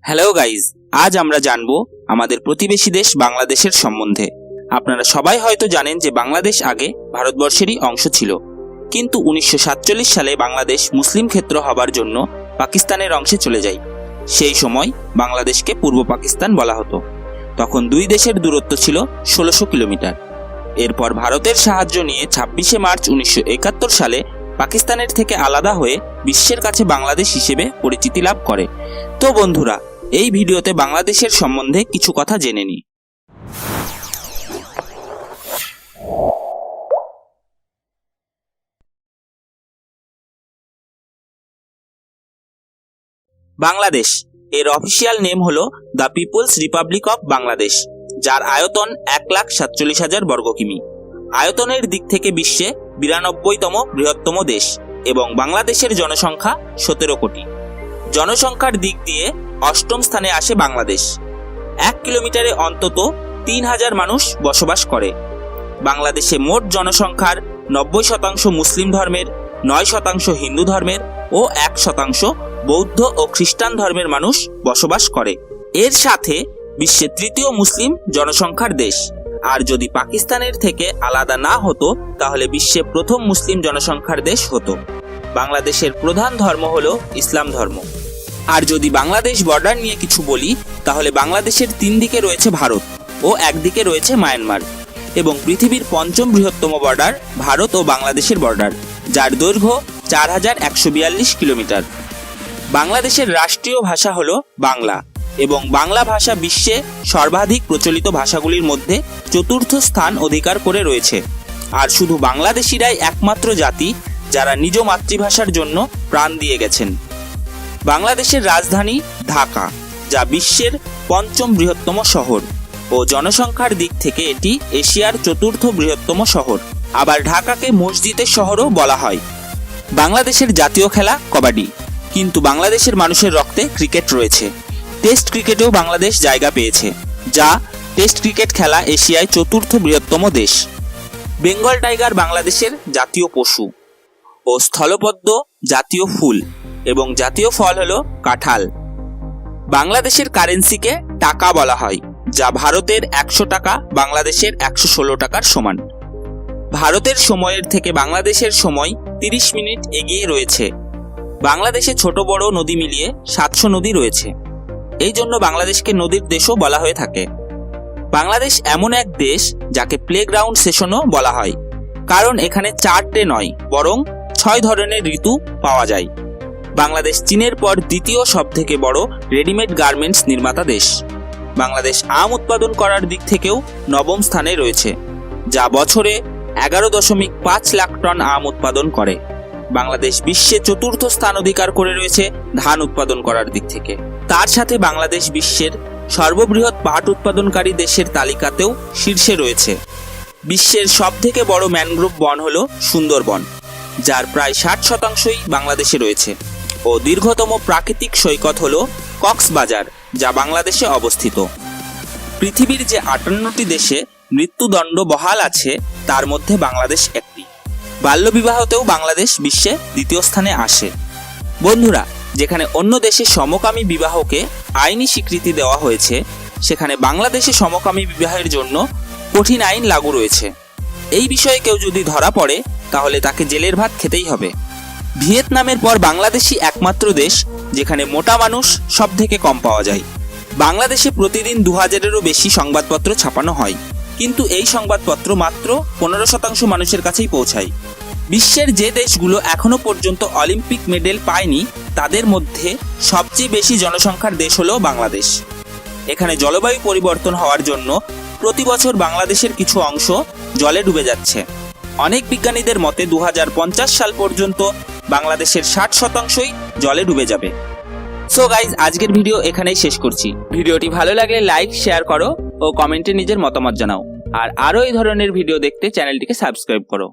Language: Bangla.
হ্যালো গাইজ, আজ আমরা জানবো আমাদের প্রতিবেশী দেশ বাংলাদেশের সম্বন্ধে। আপনারা সবাই হয়তো জানেন যে বাংলাদেশ আগে ভারতবর্ষেরই অংশ ছিল, কিন্তু 1947 সালে বাংলাদেশ মুসলিম ক্ষেত্র হবার জন্য পাকিস্তানের অংশে চলে যায়। সেই সময় বাংলাদেশকে পূর্ব পাকিস্তান বলা হতো। তখন দুই দেশের দূরত্ব ছিল 1600 কিলোমিটার। এরপর ভারতের সাহায্য নিয়ে 26শে মার্চ 1971 সালে পাকিস্তানের থেকে আলাদা হয়ে বিশ্বের কাছে বাংলাদেশ হিসেবে পরিচিতি লাভ করে। তো বন্ধুরা, এই ভিডিওতে বাংলাদেশের সম্বন্ধে কিছু কথা জেনে নিই। বাংলাদেশ এর অফিসিয়াল নেম হলো the people's republic of Bangladesh, যার আয়তন 1,47,000 বর্গ কিমি। আয়তনের দিক থেকে বিশ্বে 92তম বৃহত্তম দেশ এবং বাংলাদেশের জনসংখ্যা 17 কোটি। জনসংখ্যার দিক দিয়ে 8ম স্থানে আসে বাংলাদেশ। 1 কিলোমিটারে অন্তত 3000 মানুষ বসবাস করে। বাংলাদেশে মোট জনসংখ্যার 90% মুসলিম ধর্মের, 9% হিন্দু ধর্মের ও 1% বৌদ্ধ ও খ্রিস্টান ধর্মের মানুষ বসবাস করে। এর সাথে বিশ্বের তৃতীয় মুসলিম জনসংখ্যার দেশ। আর যদি পাকিস্তানের থেকে আলাদা না হতো তাহলে বিশ্বে প্রথম মুসলিম জনসংখ্যার দেশ হতো। বাংলাদেশের প্রধান ধর্ম হলো ইসলাম ধর্ম। আর যদি বাংলাদেশ বর্ডার নিয়ে কিছু বলি তাহলে বাংলাদেশের 3 দিকে রয়েছে ভারত ও একদিকে রয়েছে মায়ানমার, এবং পৃথিবীর 5ম বৃহত্তম বর্ডার ভারত ও বাংলাদেশের বর্ডার, যার দৈর্ঘ্য 4142 কিলোমিটার। বাংলাদেশের রাষ্ট্রীয় ভাষা হলো বাংলা এবং বাংলা ভাষা বিশ্বে সর্বাধিক প্রচলিত ভাষাগুলির মধ্যে 4র্থ স্থান অধিকার করে রয়েছে। আর শুধু বাংলাদেশিরাই একমাত্র জাতি যারা নিজ মাতৃভাষার জন্য প্রাণ দিয়ে গেছেন। বাংলাদেশের রাজধানী ঢাকা, যা বিশ্বের 5ম বৃহত্তম শহর ও জনসংখ্যার দিক থেকে এটি এশিয়ার 4র্থ বৃহত্তম শহর। আবার ঢাকাকে মসজিদের শহরও বলা হয়। বাংলাদেশের জাতীয় খেলা কবাডি, কিন্তু বাংলাদেশের মানুষের রক্তে ক্রিকেট রয়েছে। টেস্ট ক্রিকেটেও বাংলাদেশ জায়গা পেয়েছে, যা টেস্ট ক্রিকেট খেলা এশিয়ায় 4র্থ বৃহত্তম দেশ। বেঙ্গল টাইগার বাংলাদেশের জাতীয় পশু ও স্থলপদ্ম জাতীয় ফুল এবং জাতীয় ফল হলো কাঁঠাল। বাংলাদেশের কারেন্সিকে টাকা বলা হয়, যা ভারতের 100 টাকা বাংলাদেশের 116 টাকার সমান। ভারতের সময়ের থেকে বাংলাদেশের সময় 30 মিনিট এগিয়ে রয়েছে। বাংলাদেশে ছোট বড় নদী মিলিয়ে 700 নদী রয়েছে। এই জন্য বাংলাদেশকে নদীর দেশও বলা হয়ে থাকে। বাংলাদেশ এমন এক দেশ যাকে প্লেগ্রাউন্ড সেশনও বলা হয়, কারণ এখানে 4টে নয় বরং 6 ধরনের ঋতু পাওয়া যায়। বাংলাদেশ চীনের পর দ্বিতীয় সবথেকে বড় রেডিমেড গার্মেন্টস নির্মাতা দেশ। বাংলাদেশ আম উৎপাদন করার দিক থেকেও 9ম স্থানে রয়েছে, যা বছরে 11.5 লাখ টন আম উৎপাদন করে। বাংলাদেশ বিশ্বে 4র্থ স্থান অধিকার করে রয়েছে ধান উৎপাদন করার দিক থেকে। তার সাথে বাংলাদেশ বিশ্বের সর্ববৃহৎ পাট উৎপাদনকারী দেশের তালিকাতেও শীর্ষে রয়েছে। বিশ্বের সবথেকে বড় ম্যানগ্রোভ বন হলো সুন্দরবন, যার প্রায় 60%ই বাংলাদেশে রয়েছে। ও দীর্ঘতম প্রাকৃতিক সৈকত হলো কক্সবাজার, যা বাংলাদেশে অবস্থিত। পৃথিবীর যে 58টি দেশে মৃত্যুদণ্ড বহাল আছে তার মধ্যে বাংলাদেশ একটি। বাল্যবিবাহতেও বাংলাদেশ বিশ্বে 2য় স্থানে আসে। বন্ধুরা, যেখানে অন্য দেশে সমকামী বিবাহকে আইনি স্বীকৃতি দেওয়া হয়েছে, সেখানে বাংলাদেশে সমকামী বিবাহের জন্য কঠিন আইন লাগু রয়েছে। এই বিষয়ে কেউ যদি ধরা পড়ে তাহলে তাকে জেলের ভাত খেতেই হবে। ভিয়েতনামের পর বাংলাদেশই একমাত্র দেশ যেখানে মোটা মানুষ সব থেকে কম পাওয়া যায়। বাংলাদেশে প্রতিদিন 2000-এরও বেশি সংবাদপত্র ছাপানো হয়, কিন্তু এই সংবাদপত্র মাত্র 15% মানুষের কাছেই পৌঁছায়। বিশ্বের যে দেশগুলো এখনো পর্যন্ত অলিম্পিক মেডেল পায়নি তাদের মধ্যে সবচেয়ে বেশি জনসংখ্যার দেশ হলো বাংলাদেশ। এখানে জলবায়ু পরিবর্তন হওয়ার জন্য প্রতি বছর বাংলাদেশের কিছু অংশ জলে ডুবে যাচ্ছে। অনেক বিজ্ঞানীদের মতে 2050 সাল পর্যন্ত বাংলাদেশের 60%ই জলে ডুবে যাবে। সো গাইজ, আজকের ভিডিও এখানেই শেষ করছি। ভিডিওটি ভালো লাগলে লাইক, শেয়ার করো ও কমেন্টে নিজের মতামত জানাও। আর আরো এই ধরনের ভিডিও দেখতে চ্যানেলটিকে সাবস্ক্রাইব করো।